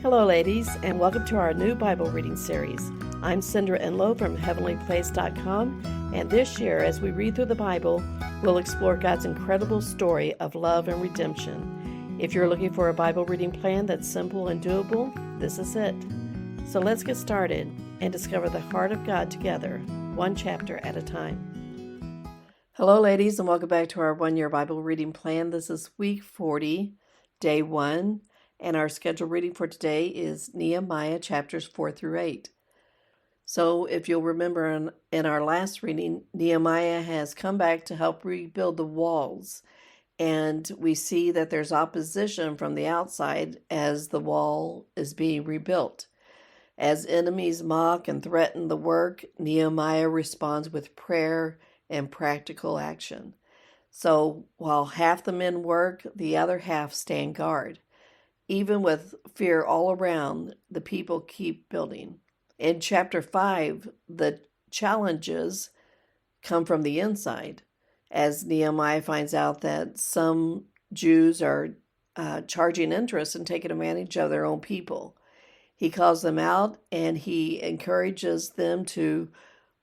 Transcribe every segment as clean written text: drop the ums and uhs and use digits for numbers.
Hello, ladies, and welcome to our new Bible reading series. I'm Cindra Enlow from HeavenlyPlace.com, and this year, as we read through the Bible, we'll explore God's incredible story of love and redemption. If you're looking for a Bible reading plan that's simple and doable, this is it. So let's get started and discover the heart of God together, one chapter at a time. Hello, ladies, and welcome back to our one-year Bible reading plan. This is week 40, day 1. And our scheduled reading for today is Nehemiah chapters 4 through 8. So if you'll remember in our last reading, Nehemiah has come back to help rebuild the walls. And we see that there's opposition from the outside as the wall is being rebuilt. As enemies mock and threaten the work, Nehemiah responds with prayer and practical action. So while half the men work, the other half stand guard. Even with fear all around, the people keep building. In chapter 5, the challenges come from the inside, as Nehemiah finds out that some Jews are charging interest and taking advantage of their own people. He calls them out and he encourages them to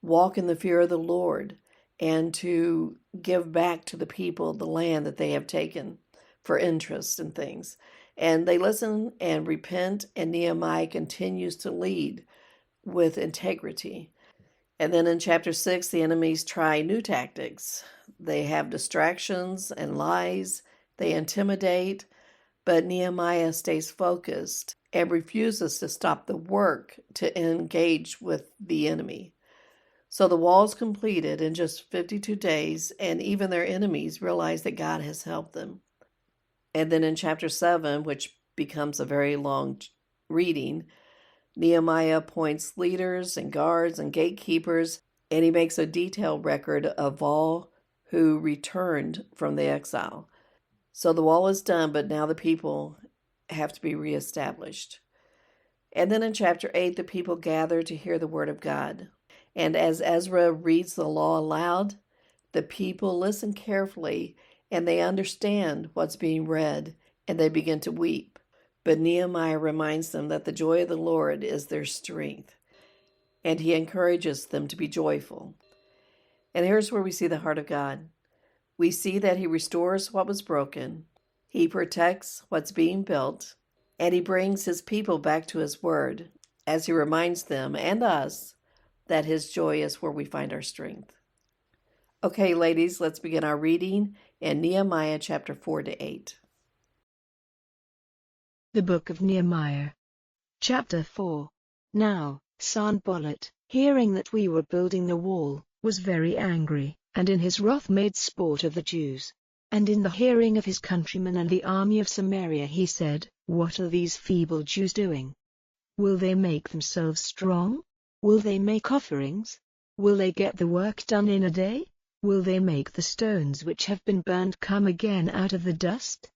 walk in the fear of the Lord and to give back to the people the land that they have taken for interest and things. And they listen and repent, and Nehemiah continues to lead with integrity. And then in chapter 6, the enemies try new tactics. They have distractions and lies. They intimidate, but Nehemiah stays focused and refuses to stop the work to engage with the enemy. So the wall is completed in just 52 days, and even their enemies realize that God has helped them. And then in chapter 7, which becomes a very long reading, Nehemiah appoints leaders and guards and gatekeepers, and he makes a detailed record of all who returned from the exile. So the wall is done, but now the people have to be reestablished. And then in chapter 8, the people gather to hear the word of God. And as Ezra reads the law aloud, the people listen carefully and they understand what's being read, and they begin to weep. But Nehemiah reminds them that the joy of the Lord is their strength, and he encourages them to be joyful. And here's where we see the heart of God. We see that he restores what was broken, he protects what's being built, and he brings his people back to his word, as he reminds them and us that his joy is where we find our strength. Okay, ladies, let's begin our reading in Nehemiah chapter 4 to 8. The Book of Nehemiah. Chapter 4. Now, Sanballat, hearing that we were building the wall, was very angry, and in his wrath made sport of the Jews. And in the hearing of his countrymen and the army of Samaria he said, What are these feeble Jews doing? Will they make themselves strong? Will they make offerings? Will they get the work done in a day? Will they make the stones which have been burned come again out of the dust?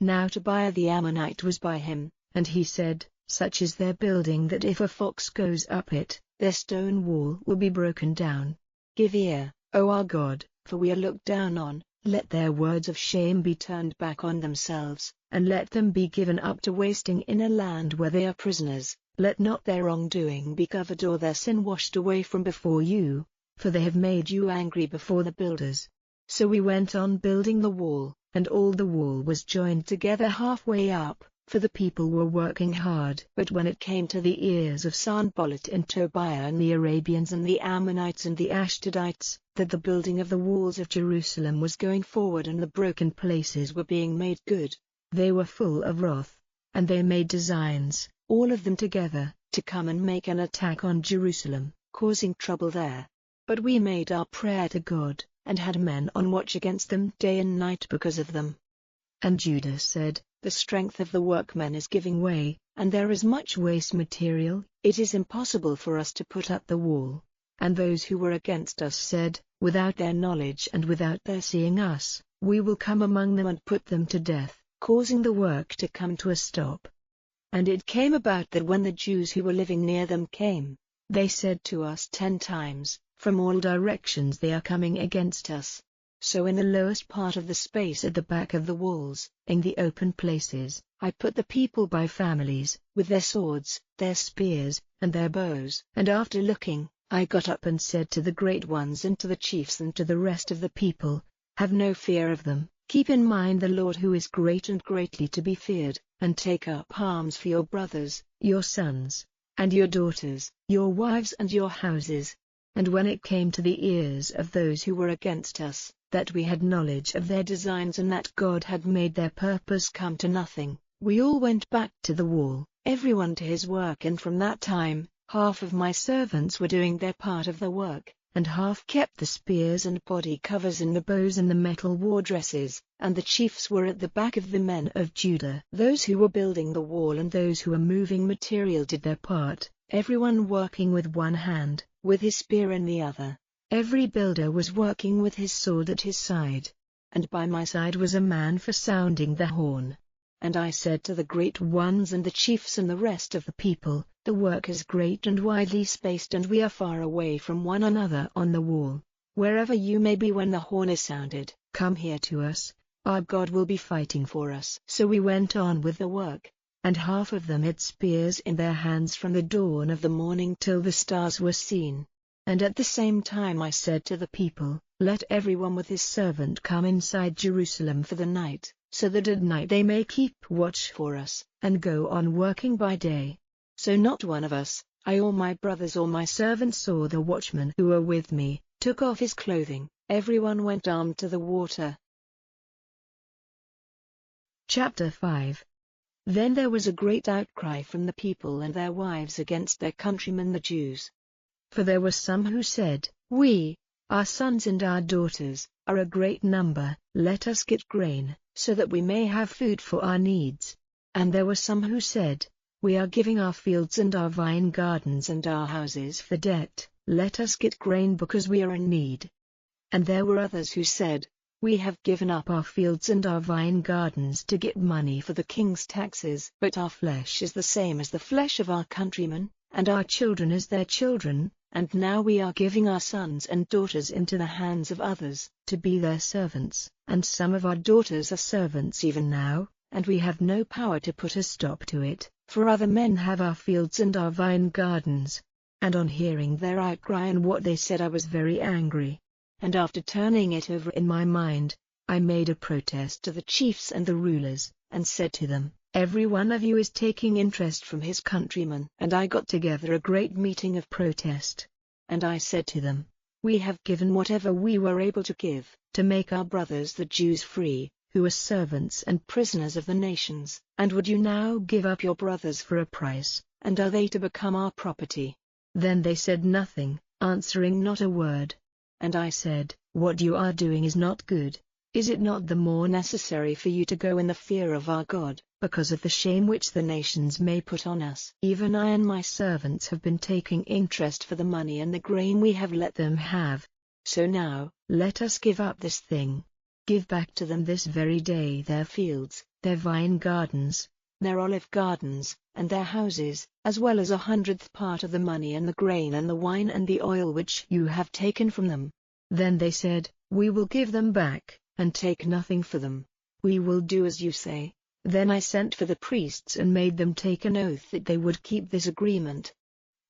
Now Tobiah the Ammonite was by him, and he said, Such is their building that if a fox goes up it, their stone wall will be broken down. Give ear, O our God, for we are looked down on. Let their words of shame be turned back on themselves, and let them be given up to wasting in a land where they are prisoners. Let not their wrongdoing be covered or their sin washed away from before you, for they have made you angry before the builders. So we went on building the wall, and all the wall was joined together halfway up, for the people were working hard. But when it came to the ears of Sanballat and Tobiah and the Arabians and the Ammonites and the Ashdodites, that the building of the walls of Jerusalem was going forward and the broken places were being made good, they were full of wrath, and they made designs, all of them together, to come and make an attack on Jerusalem, causing trouble there. But we made our prayer to God, and had men on watch against them day and night because of them. And Judah said, The strength of the workmen is giving way, and there is much waste material, it is impossible for us to put up the wall. And those who were against us said, Without their knowledge and without their seeing us, we will come among them and put them to death, causing the work to come to a stop. And it came about that when the Jews who were living near them came, they said to us 10 times, From all directions they are coming against us. So in the lowest part of the space at the back of the walls, in the open places, I put the people by families, with their swords, their spears, and their bows. And after looking, I got up and said to the great ones and to the chiefs and to the rest of the people, have no fear of them, keep in mind the Lord who is great and greatly to be feared, and take up arms for your brothers, your sons, and your daughters, your wives and your houses. And when it came to the ears of those who were against us, that we had knowledge of their designs and that God had made their purpose come to nothing, we all went back to the wall, everyone to his work. And from that time, half of my servants were doing their part of the work, and half kept the spears and body covers and the bows and the metal war dresses, and the chiefs were at the back of the men of Judah. Those who were building the wall and those who were moving material did their part, everyone working with one hand, with his spear in the other. Every builder was working with his sword at his side. And by my side was a man for sounding the horn. And I said to the great ones and the chiefs and the rest of the people, the work is great and widely spaced and we are far away from one another on the wall. Wherever you may be when the horn is sounded, come here to us, our God will be fighting for us. So we went on with the work, and half of them had spears in their hands from the dawn of the morning till the stars were seen. And at the same time I said to the people, let everyone with his servant come inside Jerusalem for the night, so that at night they may keep watch for us, and go on working by day. So not one of us, I or my brothers or my servants or the watchmen who were with me, took off his clothing. Everyone went armed to the water. Chapter 5. Then there was a great outcry from the people and their wives against their countrymen the Jews. For there were some who said, we, our sons and our daughters, are a great number, let us get grain, so that we may have food for our needs. And there were some who said, we are giving our fields and our vine gardens and our houses for debt, let us get grain because we are in need. And there were others who said, we have given up our fields and our vine gardens to get money for the king's taxes, but our flesh is the same as the flesh of our countrymen, and our children as their children, and now we are giving our sons and daughters into the hands of others, to be their servants, and some of our daughters are servants even now, and we have no power to put a stop to it, for other men have our fields and our vine gardens. And on hearing their outcry and what they said I was very angry. And after turning it over in my mind, I made a protest to the chiefs and the rulers, and said to them, every one of you is taking interest from his countrymen. And I got together a great meeting of protest. And I said to them, we have given whatever we were able to give, to make our brothers the Jews free, who are servants and prisoners of the nations. And would you now give up your brothers for a price, and are they to become our property? Then they said nothing, answering not a word. And I said, what you are doing is not good. Is it not the more necessary for you to go in the fear of our God, because of the shame which the nations may put on us? Even I and my servants have been taking interest for the money and the grain we have let them have. So now, let us give up this thing. Give back to them this very day their fields, their vine gardens, their olive gardens, and their houses, as well as 100th part of the money and the grain and the wine and the oil which you have taken from them. Then they said, we will give them back, and take nothing for them. We will do as you say. Then I sent for the priests and made them take an oath that they would keep this agreement.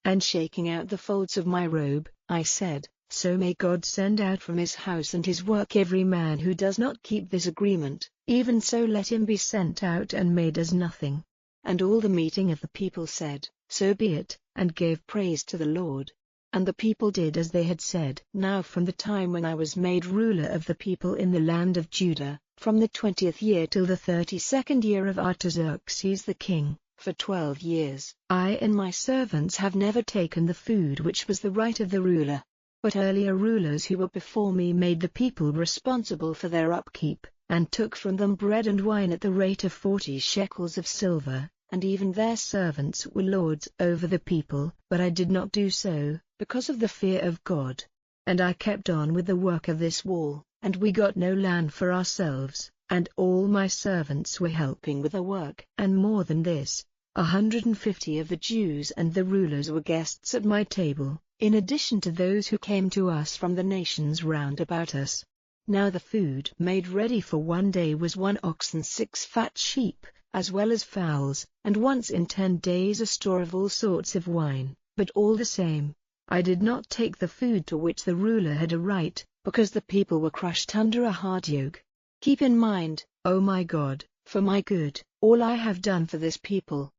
And shaking out the folds of my robe, I said, so may God send out from his house and his work every man who does not keep this agreement, even so let him be sent out and made as nothing. And all the meeting of the people said, so be it, and gave praise to the Lord. And the people did as they had said. Now from the time when I was made ruler of the people in the land of Judah, from the 20th year till the 32nd year of Artaxerxes the king, for 12 years, I and my servants have never taken the food which was the right of the ruler. But earlier rulers who were before me made the people responsible for their upkeep, and took from them bread and wine at the rate of 40 shekels of silver, and even their servants were lords over the people. But I did not do so, because of the fear of God. And I kept on with the work of this wall, and we got no land for ourselves, and all my servants were helping with the work. And more than this, 150 of the Jews and the rulers were guests at my table, in addition to those who came to us from the nations round about us. Now the food made ready for one day was 1 ox and 6 fat sheep, as well as fowls, and once in 10 days a store of all sorts of wine. But all the same, I did not take the food to which the ruler had a right, because the people were crushed under a hard yoke. Keep in mind, O my God, for my good, all I have done for this people.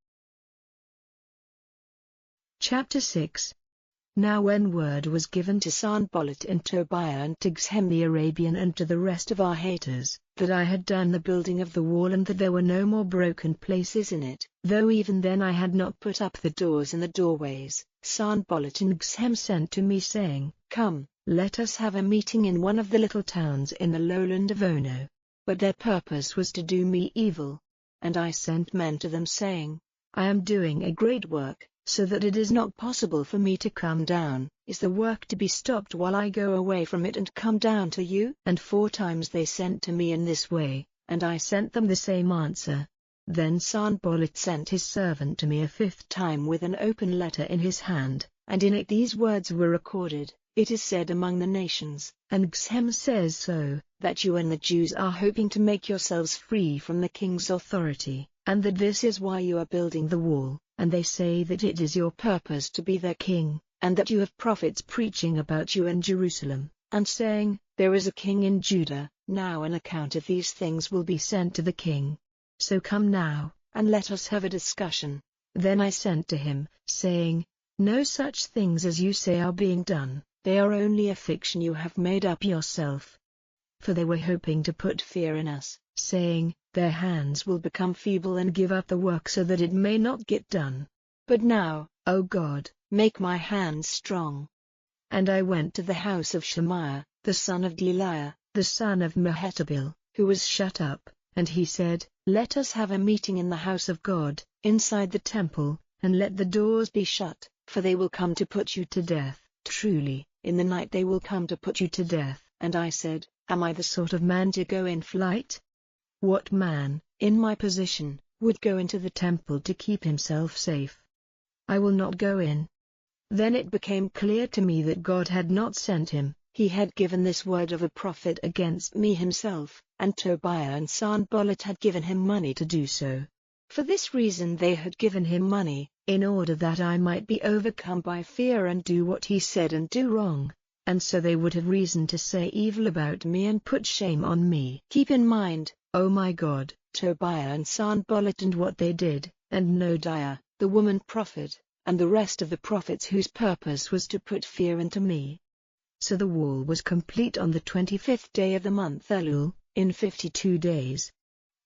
Chapter 6. Now when word was given to Sanballat and Tobiah and to Geshem the Arabian and to the rest of our haters, that I had done the building of the wall and that there were no more broken places in it, though even then I had not put up the doors and the doorways, Sanballat and Geshem sent to me saying, Come, let us have a meeting in one of the little towns in the lowland of Ono. But their purpose was to do me evil. And I sent men to them saying, I am doing a great work, so that it is not possible for me to come down. Is the work to be stopped while I go away from it and come down to you? And 4 times they sent to me in this way, and I sent them the same answer. Then Sanballat sent his servant to me a 5th time with an open letter in his hand, and in it these words were recorded, It is said among the nations, and Geshem says so, that you and the Jews are hoping to make yourselves free from the king's authority, and that this is why you are building the wall. And they say that it is your purpose to be their king, and that you have prophets preaching about you in Jerusalem, and saying, There is a king in Judah. Now an account of these things will be sent to the king. So come now, and let us have a discussion. Then I sent to him, saying, No such things as you say are being done, they are only a fiction you have made up yourself. For they were hoping to put fear in us, saying, Their hands will become feeble and give up the work so that it may not get done. But now, O God, make my hands strong. And I went to the house of Shemaiah, the son of Deliah, the son of Mehetabel, who was shut up, and he said, Let us have a meeting in the house of God, inside the temple, and let the doors be shut, for they will come to put you to death. Truly, in the night they will come to put you to death. And I said, Am I the sort of man to go in flight? What man, in my position, would go into the temple to keep himself safe? I will not go in. Then it became clear to me that God had not sent him. He had given this word of a prophet against me himself, and Tobiah and Sanballat had given him money to do so. For this reason they had given him money, in order that I might be overcome by fear and do what he said and do wrong. And so they would have reason to say evil about me and put shame on me. Keep in mind, O my God, Tobiah and Sanballat and what they did, and Noadiah, the woman prophet, and the rest of the prophets whose purpose was to put fear into me. So the wall was complete on the 25th day of the month Elul, in 52 days.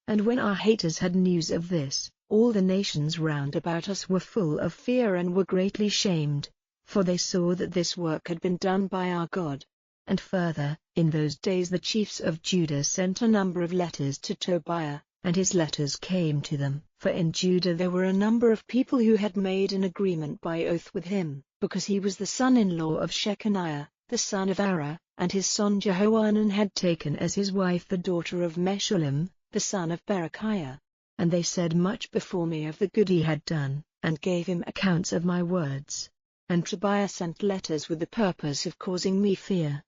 And when our haters had news of this, all the nations round about us were full of fear and were greatly shamed, for they saw that this work had been done by our God. And further, in those days the chiefs of Judah sent a number of letters to Tobiah, and his letters came to them. For in Judah there were a number of people who had made an agreement by oath with him, because he was the son-in-law of Shechaniah, the son of Ara, and his son Jehohanan had taken as his wife the daughter of Meshullam, the son of Berechiah. And they said much before me of the good he had done, and gave him accounts of my words. And Tobiah sent letters with the purpose of causing me fear.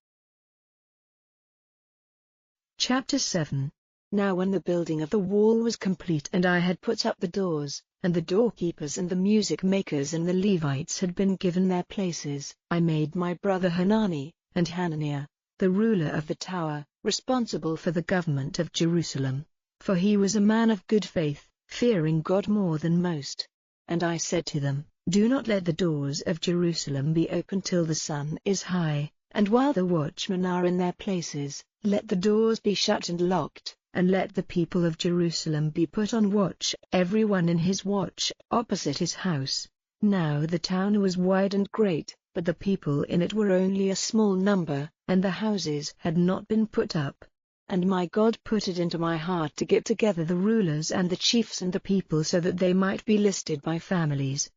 Chapter 7. Now when the building of the wall was complete and I had put up the doors, and the doorkeepers and the music makers and the Levites had been given their places, I made my brother Hanani, and Hananiah, the ruler of the tower, responsible for the government of Jerusalem. For he was a man of good faith, fearing God more than most. And I said to them, Do not let the doors of Jerusalem be open till the sun is high, and while the watchmen are in their places, let the doors be shut and locked, and let the people of Jerusalem be put on watch, every one in his watch, opposite his house. Now the town was wide and great, but the people in it were only a small number, and the houses had not been put up. And my God put it into my heart to get together the rulers and the chiefs and the people so that they might be listed by families.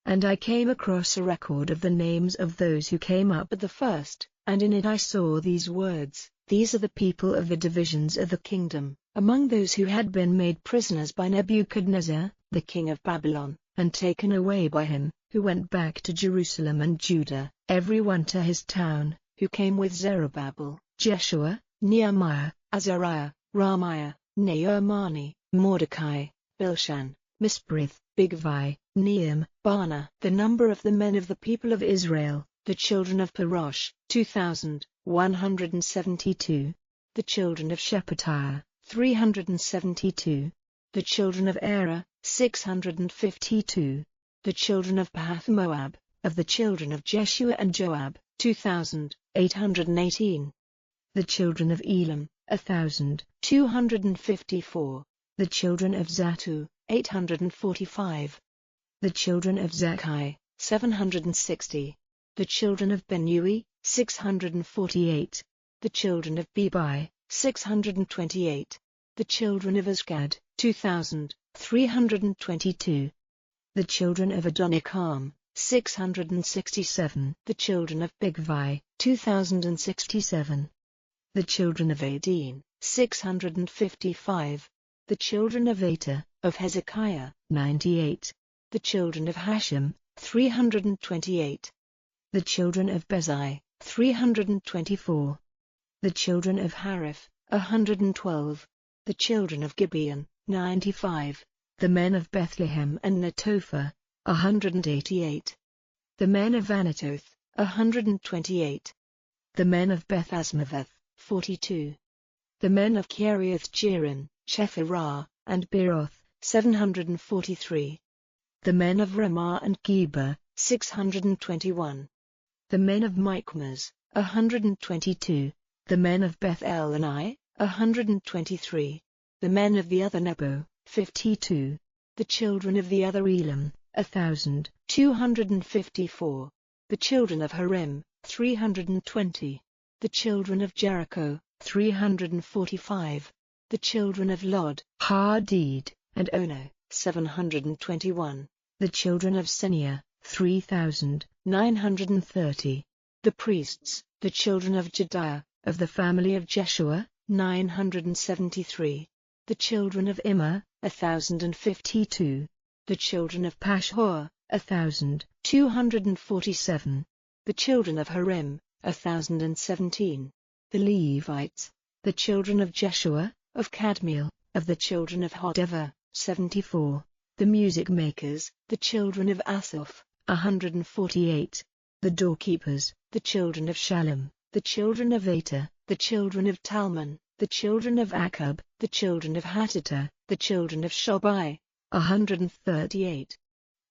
And I came across a record of the names of those who came up at the first, and in it I saw these words, These are the people of the divisions of the kingdom, among those who had been made prisoners by Nebuchadnezzar, the king of Babylon, and taken away by him, who went back to Jerusalem and Judah, every one to his town, who came with Zerubbabel, Jeshua, Nehemiah, Azariah, Ramiah, Naamani, Mordecai, Bilshan, Misbrith, Bigvai, Nehem, Bana. The number of the men of the people of Israel, the children of Parosh, 2,172. The children of Shephatiah, 372. The children of Era, 652. The children of Pahath-Moab, of the children of Jeshua and Joab, 2,818. The children of Elam, 1,254. The children of Zattu, 845. The children of Zakkai, 760. The children of Benui, 648. The children of Bebai, 628. The children of Azgad, 2,322. The children of Adonikam, 667. The children of Bigvai, 2,067. The children of Adin, 655. The children of Ater, of Hezekiah, 98. The children of Hashem, 328. The children of Bezai, 324. The children of Hariph, 112. The children of Gibeon, 95. The men of Bethlehem and Netophah, 188. The men of Anatoth, 128. The men of Beth Asmaveth, 42. The men of Kiriath Jearim, Shephirah, and Beeroth, 743. The men of Ramah and Geba, 621. The men of Michmas, 122. The men of Beth El-Ani, 123. The men of the other Nebo, 52. The children of the other Elam, 1,254. The children of Harim, 320. The children of Jericho, 345. The children of Lod, Hadid, and Ono, 721. The children of Senia, 3,930. The priests, the children of Jediah, of the family of Jeshua, 973. The children of Immer, 1,052. The children of Pashhur, 1,247. The children of Harim, 1,017. The Levites, the children of Jeshua, of Kadmiel, of the children of Hodever, 74. The music makers, the children of Asaph, 148. The doorkeepers, the children of Shallum, the children of Ater, the children of Talmon, the children of Akub, the children of Hatita, the children of Shobai, 138.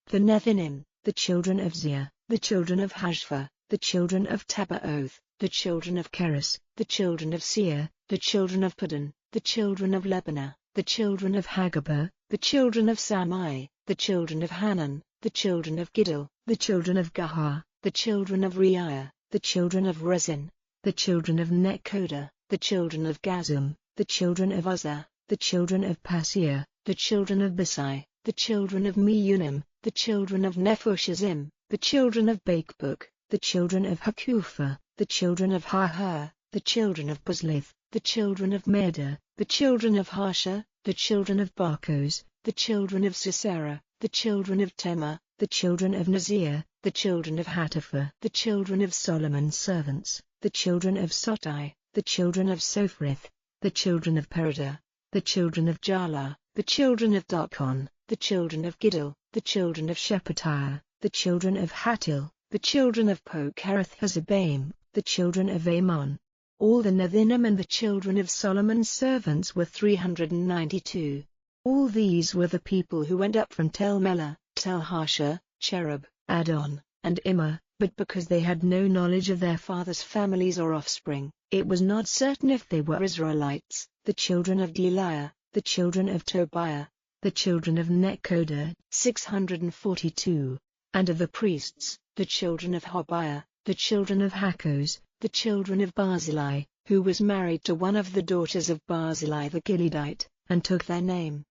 The Nethinim, the children of Zia, the children of Hashva, the children of Tabaoth, the children of Keres, the children of Seir, the children of Paddan, the children of Lebanah, the children of Hagabah, the children of Samai, the children of Hanan, the children of Giddel, the children of Gahar, the children of Reiah, the children of Rezin, the children of Nekoda, the children of Gazum, the children of Uzzah, the children of Paseah, the children of Besai, the children of Meunim, the children of Nephushazim, the children of Bakbuk, the children of Hakupha, the children of Hahar, the children of Buzlith, the children of Meda, the children of Harsha, the children of Barkos, the children of Sisera, the children of Tema, the children of Nazir, the children of Hatipha, the children of Solomon's servants, the children of Sotai, the children of Sophrith, the children of Perida, the children of Jala, the children of Darkon, the children of Giddel, the children of Shephatiah, the children of Hatil, the children of Pokereth-Hazzebaim, the children of Ammon. All the Nethinim and the children of Solomon's servants were 392. All these were the people who went up from Tel Melah, Tel Harsha, Cherub, Adon, and Immer, but because they had no knowledge of their fathers' families or offspring, it was not certain if they were Israelites. The children of Deliah, the children of Tobiah, the children of Nekoda, 642, and of the priests, the children of Hobiah, the children of Hakos, the children of Barzillai, who was married to one of the daughters of Barzillai the Gileadite, and took their name.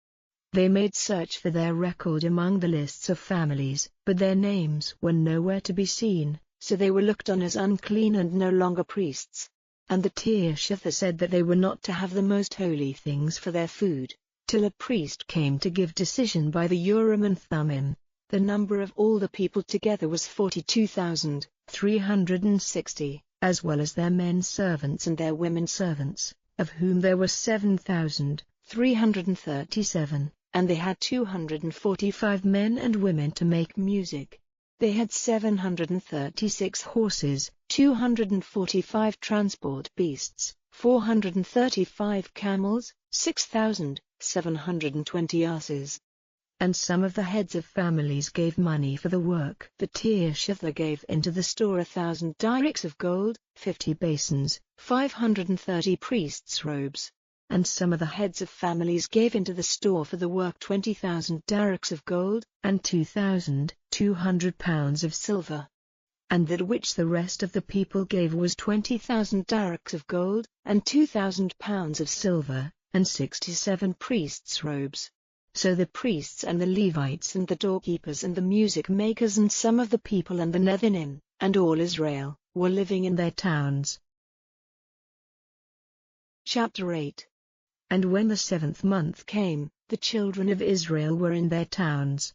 They made search for their record among the lists of families, but their names were nowhere to be seen, so they were looked on as unclean and no longer priests. And the Tirshatha said that they were not to have the most holy things for their food, till a priest came to give decision by the Urim and Thummim. The number of all the people together was 42,360. as well as their men servants and their women servants, of whom there were 7,337, and they had 245 men and women to make music. They had 736 horses, 245 transport beasts, 435 camels, 6,720 asses. And some of the heads of families gave money for the work. The Tirshatha gave into the store 1,000 darics of gold, 50 basins, 530 priests' robes. And some of the heads of families gave into the store for the work 20,000 darics of gold, and 2,200 pounds of silver. And that which the rest of the people gave was 20,000 darics of gold, and 2,000 pounds of silver, and 67 priests' robes. So the priests and the Levites and the doorkeepers and the music makers and some of the people and the Nethinim, and all Israel, were living in their towns. Chapter 8. And when the 7th month came, the children of Israel were in their towns.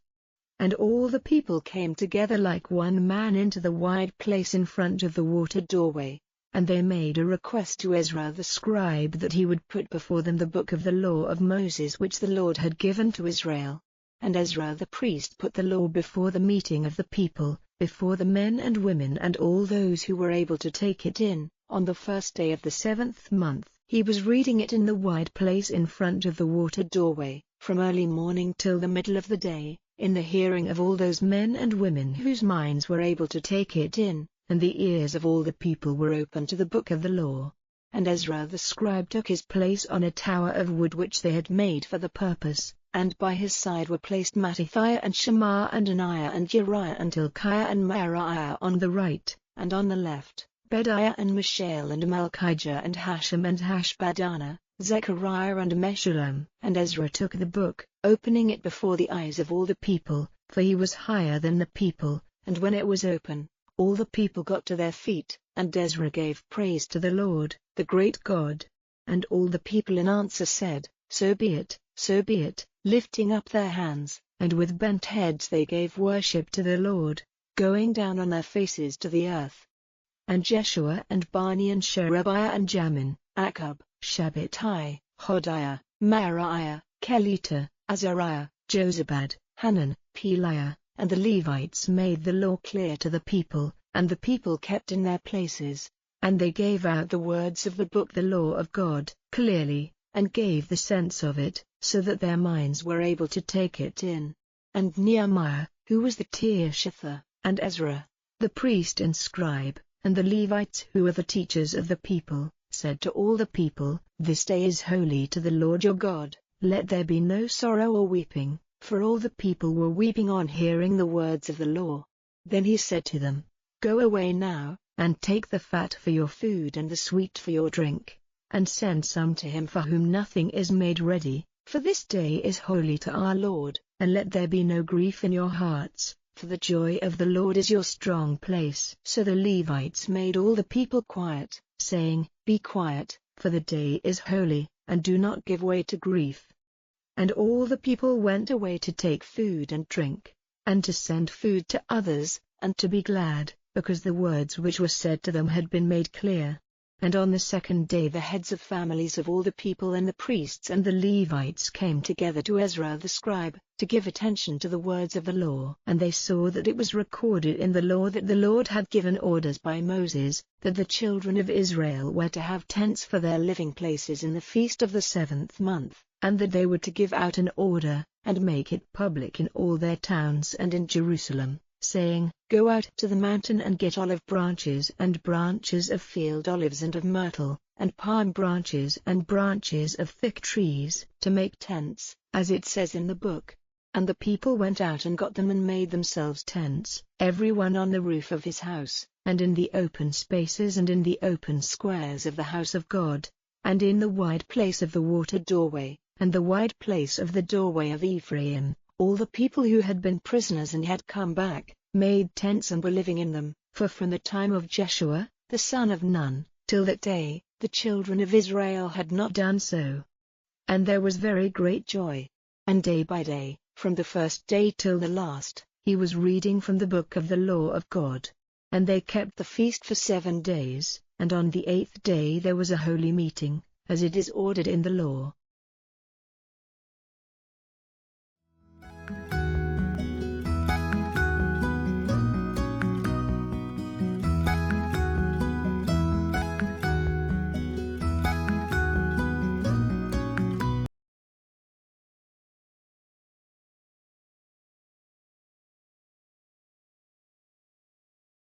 And all the people came together like one man into the wide place in front of the water doorway. And they made a request to Ezra the scribe that he would put before them the book of the law of Moses which the Lord had given to Israel. And Ezra the priest put the law before the meeting of the people, before the men and women and all those who were able to take it in. On the first day of the 7th month, he was reading it in the wide place in front of the water doorway, from early morning till the middle of the day, in the hearing of all those men and women whose minds were able to take it in, and the ears of all the people were open to the book of the law. And Ezra the scribe took his place on a tower of wood which they had made for the purpose, and by his side were placed Mattithiah and Shema and Ananiah and Uriah and Hilkiah and Meraiah on the right, and on the left, Bedaiah and Mishael and Malchijah and Hashem and Hashbaddanah, Zechariah and Meshullam. And Ezra took the book, opening it before the eyes of all the people, for he was higher than the people, and when it was open, all the people got to their feet, and Ezra gave praise to the Lord, the great God. And all the people in answer said, So be it, lifting up their hands, and with bent heads they gave worship to the Lord, going down on their faces to the earth. And Jeshua and Bani and Sherebiah and Jamin, Akkub, Shabbatai, Hodiah, Meraiah, Kelita, Azariah, Jozabad, Hanan, Peliah, and the Levites made the law clear to the people, and the people kept in their places. And they gave out the words of the book the law of God, clearly, and gave the sense of it, so that their minds were able to take it in. And Nehemiah, who was the Tirshatha, and Ezra, the priest and scribe, and the Levites who were the teachers of the people, said to all the people, This day is holy to the Lord your God, let there be no sorrow or weeping, for all the people were weeping on hearing the words of the law. Then he said to them, Go away now, and take the fat for your food and the sweet for your drink, and send some to him for whom nothing is made ready, for this day is holy to our Lord, and let there be no grief in your hearts, for the joy of the Lord is your strong place. So the Levites made all the people quiet, saying, Be quiet, for the day is holy, and do not give way to grief. And all the people went away to take food and drink, and to send food to others, and to be glad, because the words which were said to them had been made clear. And on the second day the heads of families of all the people and the priests and the Levites came together to Ezra the scribe, to give attention to the words of the law. And they saw that it was recorded in the law that the Lord had given orders by Moses, that the children of Israel were to have tents for their living places in the feast of the 7th month, and that they were to give out an order, and make it public in all their towns and in Jerusalem, saying, Go out to the mountain and get olive branches and branches of field olives and of myrtle, and palm branches and branches of thick trees, to make tents, as it says in the book. And the people went out and got them and made themselves tents, every one on the roof of his house, and in the open spaces and in the open squares of the house of God, and in the wide place of the water doorway, and the wide place of the doorway of Ephraim. All the people who had been prisoners and had come back, made tents and were living in them, for from the time of Jeshua, the son of Nun, till that day, the children of Israel had not done so. And there was very great joy. And day by day, from the first day till the last, he was reading from the book of the law of God. And they kept the feast for 7 days, and on the 8th day there was a holy meeting, as it is ordered in the law.